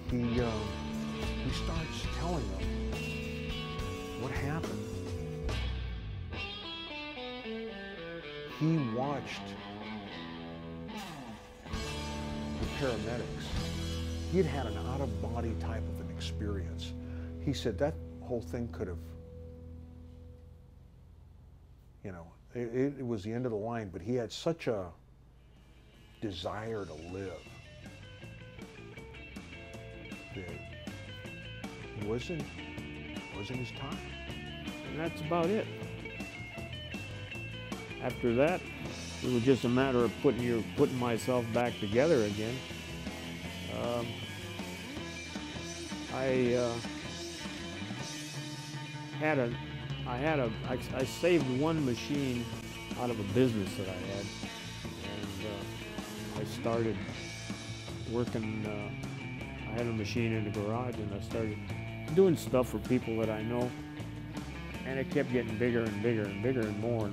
he starts telling them what happened. He watched the paramedics. He had had an out-of-body type of an experience. He said that whole thing could have, you know, it was the end of the line, but he had such a desire to live that it wasn't his time. And that's about it. After that, it was just a matter of putting myself back together again. I saved one machine out of a business that I had, and I started working. I had a machine in the garage, and I started doing stuff for people that I know, and it kept getting bigger and bigger and bigger and more.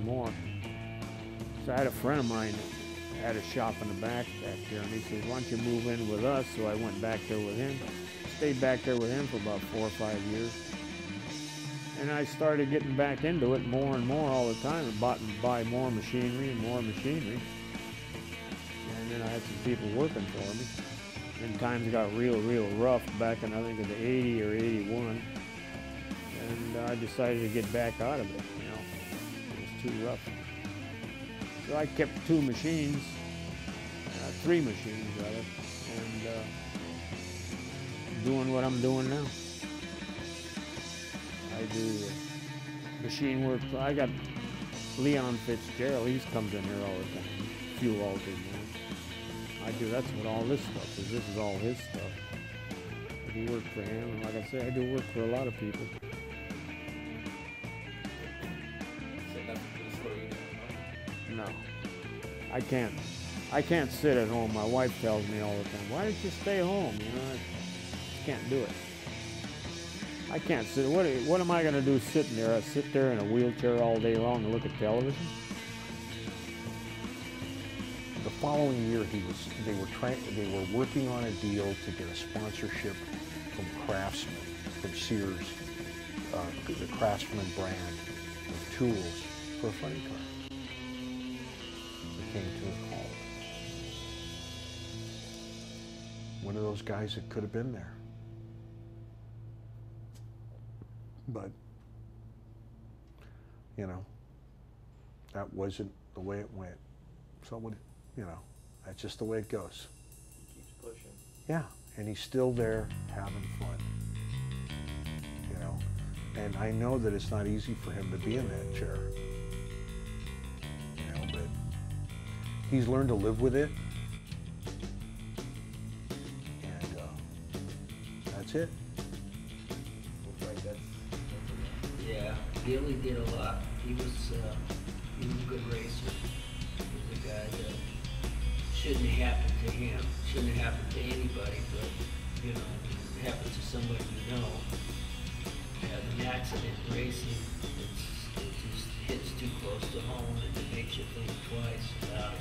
So I had a friend of mine that had a shop in the back there, and he said, "Why don't you move in with us?" So I went back there with him. Stayed back there with him for about 4 or 5 years. And I started getting back into it more and more all the time, and bought and buy more machinery and more machinery. And then I had some people working for me. And times got real rough back in, I think, in the 80 or 81. And I decided to get back out of it, you know. It was too rough. So I kept 2 machines, 3 machines rather, and doing what I'm doing now. I do machine work. I got Leon Fitzgerald. He comes in here all the time. Fuel Altered, man. That's what all this stuff is. This is all his stuff. I do work for him, and like I say, I do work for a lot of people. No, I can't sit at home. My wife tells me all the time, "Why don't you stay home?" You know, I can't do it. I can't sit. What am I going to do sitting there? I sit there in a wheelchair all day long and look at television? The following year, they were working on a deal to get a sponsorship from Craftsman, from Sears, the Craftsman brand of tools for a funny car. They came to a call. One of those guys that could have been there. But, you know, that wasn't the way it went. So, you know, that's just the way it goes. He keeps pushing. Yeah, and he's still there having fun. You know, and I know that it's not easy for him to be in that chair. You know, but he's learned to live with it. And that's it. Yeah, Billy did a lot. He was a good racer. He was a guy that shouldn't have happened to him. Shouldn't have happened to anybody, but, you know, it happens to somebody you know. Have an accident racing, it just hits too close to home, and it makes you think twice about it.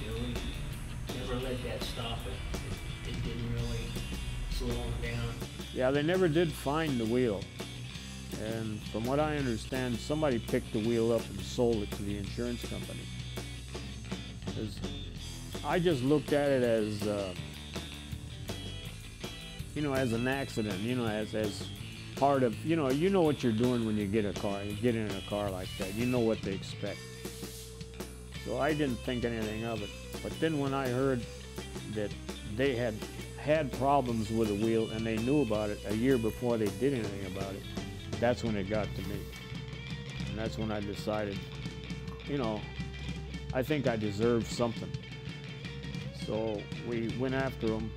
Billy never let that stop it. It didn't really slow him down. Yeah, they never did find the wheel. And from what I understand, somebody picked the wheel up and sold it to the insurance company. I just looked at it as, you know, as an accident, you know, as part of, you know what you're doing when you get a car, you get in a car like that, you know what they expect. So I didn't think anything of it. But then when I heard that they had problems with the wheel and they knew about it a year before they did anything about it, that's when it got to me. And that's when I decided, you know, I think I deserved something. So we went after them,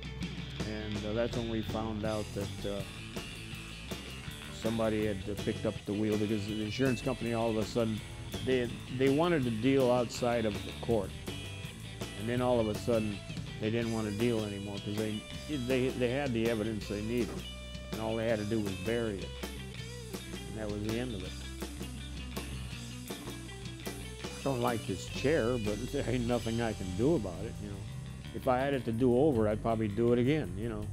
and that's when we found out that somebody had picked up the wheel, because the insurance company all of a sudden, they wanted to deal outside of the court. And then all of a sudden, they didn't want to deal anymore because they had the evidence they needed, and all they had to do was bury it, and that was the end of it. I don't like this chair, but there ain't nothing I can do about it. You know, if I had it to do over, I'd probably do it again, you know.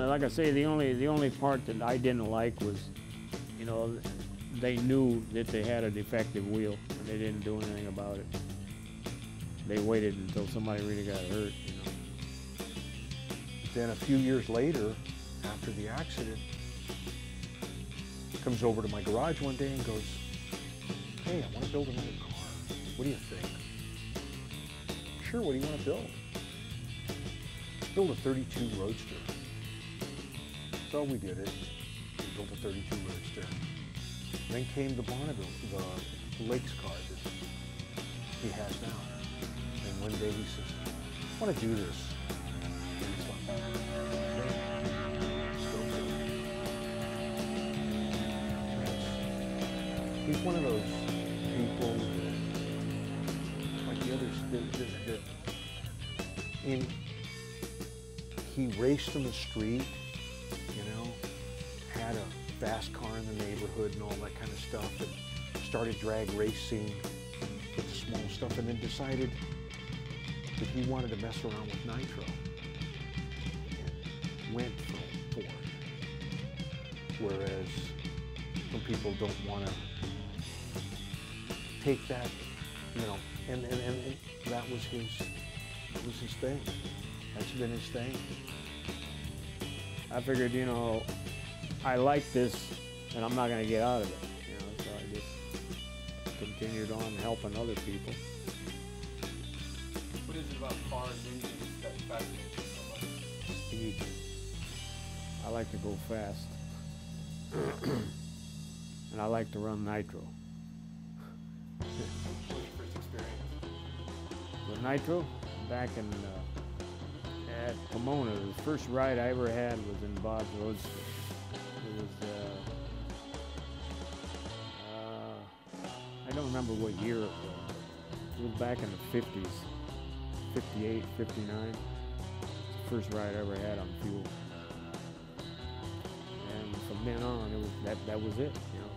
Like I say, the only part that I didn't like was, you know, they knew that they had a defective wheel and they didn't do anything about it. They waited until somebody really got hurt, you know. Then a few years later, after the accident, comes over to my garage one day and goes, "Hey, I want to build another car. What do you think?" "Sure, what do you want to build?" "Build a 32 Roadster." So we did it. We built a 32 Roadster. Then came the Bonneville, the Lakes car that he has now. And one day he says, "I want to do this." And it's like, still do it. He's one of those people, like the others, that he raced in the street, you know, had a fast car in the neighborhood and all that kind of stuff, and started drag racing with the small stuff, and then decided that he wanted to mess around with nitro, and went for it. Whereas some people don't want to take that, you know, and that was his thing. That's been his thing. I figured, you know, I like this and I'm not going to get out of it, you know, so I just continued on helping other people. What is it about cars and engines that fascinates you so much? Speed. I like to go fast. And I like to run nitro. What was your first experience? With nitro, back in at Pomona, the first ride I ever had was in Bob's Roadster. It was, I don't remember what year it was. It was back in the 50s, 58, 59. It's the first ride I ever had on fuel. And from then on, it was that was it, you know.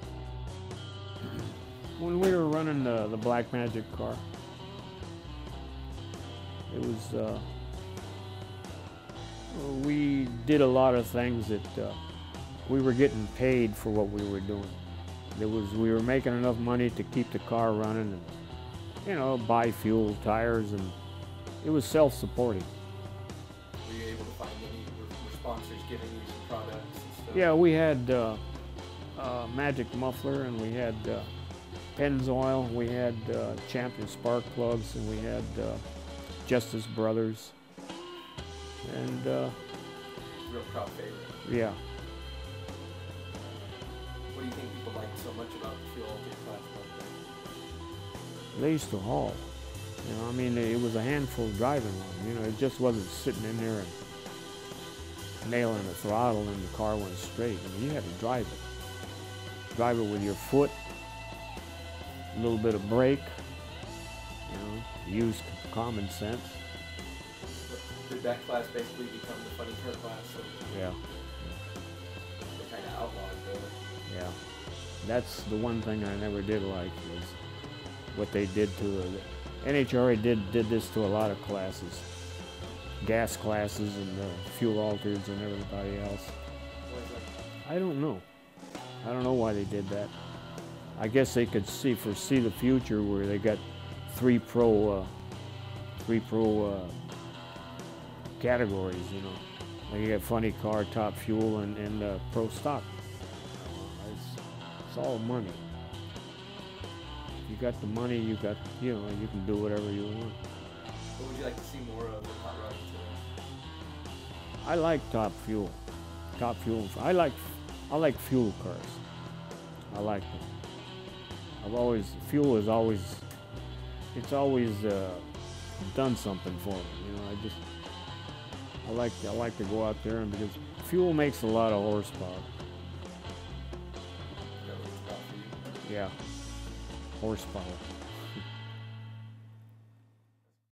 When we were running the Black Magic car, it was, we did a lot of things that we were getting paid for what we were doing. We were making enough money to keep the car running and, you know, buy fuel, tires, and it was self-supporting. Were you able to find any sponsors giving you some products and stuff? Yeah, we had Magic Muffler, and we had Pennzoil, we had Champion Spark Plugs, and we had Justice Brothers. And real crowd favorite. Yeah. What do you think people liked so much about the Fuel Altered class back then? They used to haul. You know, I mean, it was a handful driving on. You know, it just wasn't sitting in there and nailing the throttle and the car went straight. I mean, you had to drive it. Drive it with your foot, a little bit of brake, you know, use common sense. Did that class basically become the funny car class? Yeah. They kind of outlawed it. Yeah. That's the one thing I never did like was what they did to it. NHRA did this to a lot of classes. Gas classes and fuel alters and everybody else. Why is that? I don't know. I don't know why they did that. I guess they could foresee the future where they got three pro categories, you know. Like you got funny car, top fuel, and pro stock. It's all money. You got the money, you can do whatever you want. What would you like to see more of in hot rods today? I like top fuel. Top fuel. I like fuel cars. I like them. Fuel is always, it's always done something for me. You know, I like to go out there, and because fuel makes a lot of horsepower. Is that what it's about for you? Yeah, horsepower.